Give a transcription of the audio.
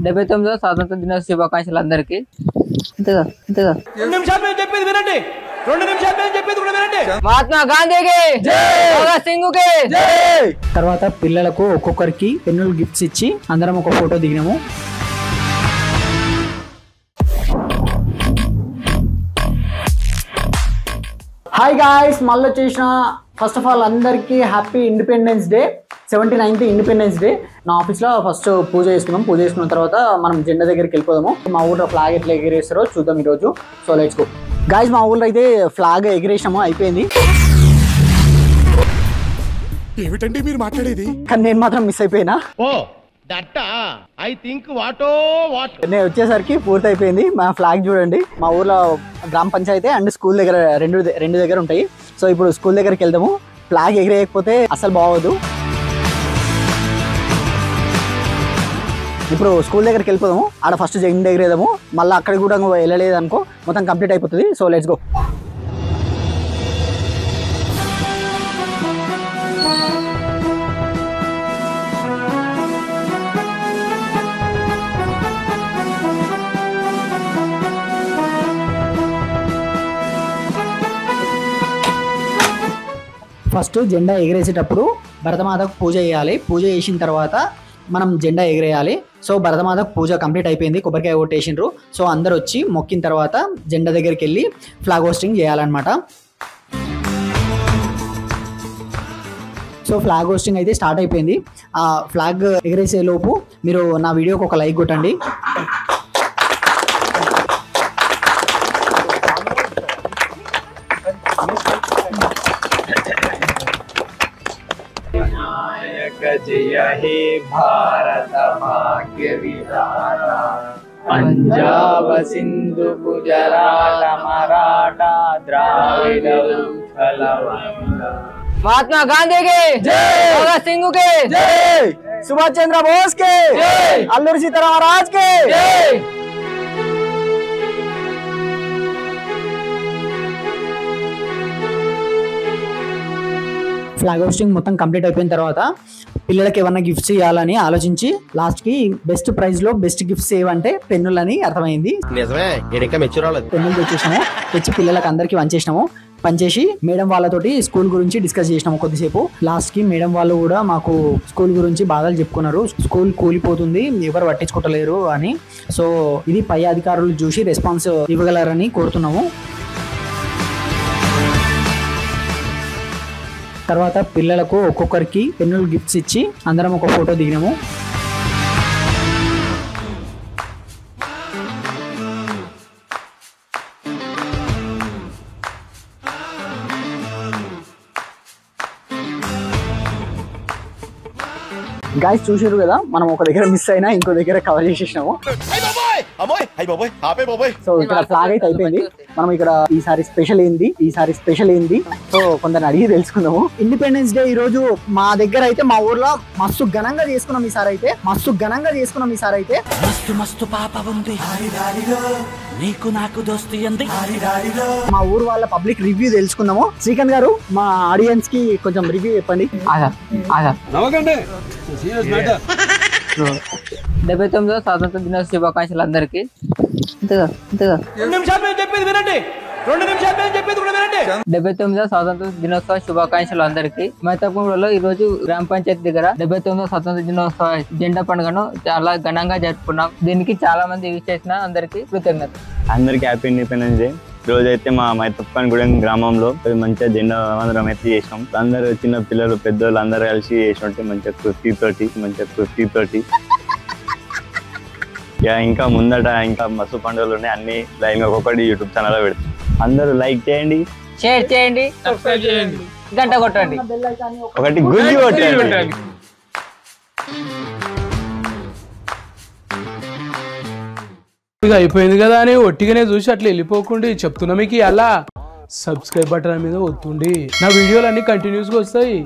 79వ స్వాతంత్ర దినోత్సవ శుభాకాంక్షలు అందరికి. మహాత్మా గాంధీకి భగత్ సింగ్ కి. తర్వాత పిల్లలకు ఒక్కొక్కరికి పెన్నులు గిఫ్ట్స్ ఇచ్చి అందరం ఒక ఫోటో దిగినాము. హాయ్ గాయ్స్, మళ్ళీ వచ్చేసిన. ఫస్ట్ ఆఫ్ ఆల్ అందరికీ happy independence day, 79th independence day. నా ఆఫీస్లో ఫస్ట్ పూజ చేసుకున్న తర్వాత మనం జెండా దగ్గరికి వెళ్ళిపోదాము. మా ఊళ్ళో ఫ్లాగ్ ఎట్లా ఎగిరేస్తారో చూద్దాం ఈరోజు. So let's go guys. మా ఊళ్ళో అయితే ఫ్లాగ్ ఎగిరేసాము, అయిపోయింది. ఏమిటండి మీరు మాట్లాడేది? కానీ నేను మాత్రం మిస్ అయిపోయినా. నేను వచ్చేసరికి పూర్తి అయిపోయింది. మా ఫ్లాగ్ చూడండి. మా ఊర్లో గ్రామ పంచాయతీ అండ్ స్కూల్ దగ్గర రెండు దగ్గర ఉంటాయి. సో ఇప్పుడు స్కూల్ దగ్గరికి వెళ్దాము. ఫ్లాగ్ ఎగిరేయకపోతే అసలు బాగోదు. ఇప్పుడు స్కూల్ దగ్గరికి వెళ్ళిపోదాము. ఆడ ఫస్ట్ జెండా ఎగిరేదాము. మళ్ళీ అక్కడికి కూడా వెళ్ళలేదు అనుకో, మొత్తం కంప్లీట్ అయిపోతుంది. So let's go. ఫస్ట్ జెండా ఎగిరేసేటప్పుడు భరతమాతకు పూజ చేయాలి. పూజ చేసిన తర్వాత మనం జెండా ఎగిరేయాలి. సో భరతమాతకు పూజ కంప్లీట్ అయిపోయింది, కొబ్బరికాయ కొట్టేసిండ్రు. సో అందరు వచ్చి మొక్కిన తర్వాత జెండా దగ్గరికి వెళ్ళి ఫ్లాగ్ హోస్టింగ్ చేయాలన్నమాట. సో ఫ్లాగ్ హోస్టింగ్ అయితే స్టార్ట్ అయిపోయింది. ఆ ఫ్లాగ్ ఎగిరేసే లోపు మీరు నా వీడియోకి ఒక లైక్ కొట్టండి. जय हे भारत भाग्य विधाता पंजाब सिंधु गुजरात मराठा द्राविड उत्कल वंगा. महात्मा गांधी के जय, भगत सिंह के जय, सुभाष चंद्र बोस के जय, अल्लूरी सीताराम महाराज के जय. ఫ్లాగ్ హోస్టింగ్ మొత్తం కంప్లీట్ అయిపోయిన తర్వాత పిల్లలకి ఏమన్నా గిఫ్ట్స్ ఇవ్వాలని ఆలోచించి లాస్ట్ కి బెస్ట్ ప్రైజ్ లో బెస్ట్ గిఫ్ట్స్ ఏవంటే పెన్నులని అర్థమైంది. పెన్నులు తెచ్చేసినాము, తెచ్చి పిల్లలకి అందరికి పంచేసి మేడం వాళ్ళతోటి స్కూల్ గురించి డిస్కస్ చేసినాము కొద్దిసేపు. లాస్ట్ కి మేడం వాళ్ళు కూడా మాకు స్కూల్ గురించి బాధలు చెప్పుకున్నారు. స్కూల్ కూలిపోతుంది, ఎవరు పట్టించుకోవట్లేరు అని. సో ఇది పై అధికారులు చూసి రెస్పాన్స్ ఇవ్వగలరని కోరుతున్నాము. తర్వాత పిల్లలకు ఒక్కొక్కరికి పెన్నులు గిఫ్ట్స్ ఇచ్చి అందరం ఒక ఫోటో దిగినాము. గాయ్స్ చూసారు కదా, మనం ఒక దగ్గర మిస్ అయినా ఇంకో దగ్గర కవర్ చేసేసినాము. సో ఇక్కడ ఫ్లాగ్ అయితే అయిపోయింది. మనం ఇక్కడ ఈసారి స్పెషల్ ఏంది సో కొందరు అడిగి తెలుసుకుందాము. ఇండిపెండెన్స్ డే ఈ రోజు మా దగ్గర అయితే మా ఊర్లో మస్తు ఘనంగా చేసుకున్నాం. ఈసారి అయితే మస్తు పాప ఉంది నీకు నాకు దోస్తీ ఉంది. మా ఊరు వాళ్ళ పబ్లిక్ రివ్యూ తెలుసుకుందాము. శ్రీకాంత్ గారు మా ఆడియన్స్ కి కొంచెం రివ్యూ చెప్పండి. 79వ స్వాతంత్ర దినోత్సవ శుభాకాంక్షలు అందరికి. 79వ స్వాతంత్ర దినోత్సవ శుభాకాంక్షలు అందరికి. మైతాపూర్లో ఈ రోజు గ్రామ పంచాయతీ దగ్గర 79వ స్వాతంత్ర దినోత్సవ జెండా పండుగను చాలా ఘనంగా జరుపుకున్నాం. దీనికి చాలా మంది యూజ్ చేసిన అందరికి కృతజ్ఞత. అందరికి హ్యాపీ ఇండిపెండెన్స్ డే. రోజు అయితే మా మైతప్పనిగూడెం గ్రామంలో మంచిగా జెండా వందనం అయితే చేసినాం. అందరు చిన్న పిల్లలు పెద్దోళ్ళు అందరు కలిసి చేసినట్టు మంచిగా కృషి ఇంకా ముందట ఇంకా మస్తు పండుగలు ఉన్నాయి. అన్ని లైన్ ఒక్కొక్కటి యూట్యూబ్ ఛానల్ లో పెడతాం. అందరూ లైక్ చేయండి, షేర్ చేయండి, సబ్స్క్రైబ్ చేయండి, గంట కొట్టండి, ఒకటి గుంజి కొట్టండి. అయిపోయింది కదా అని ఒట్టిగానే చూసి అట్లా వెళ్ళిపోకుండా చెప్తున్నా మీకు. అలా సబ్స్క్రైబ్ బటన్ మీద ఒత్తుండి నా వీడియోలు అన్ని కంటిన్యూస్గా వస్తాయి.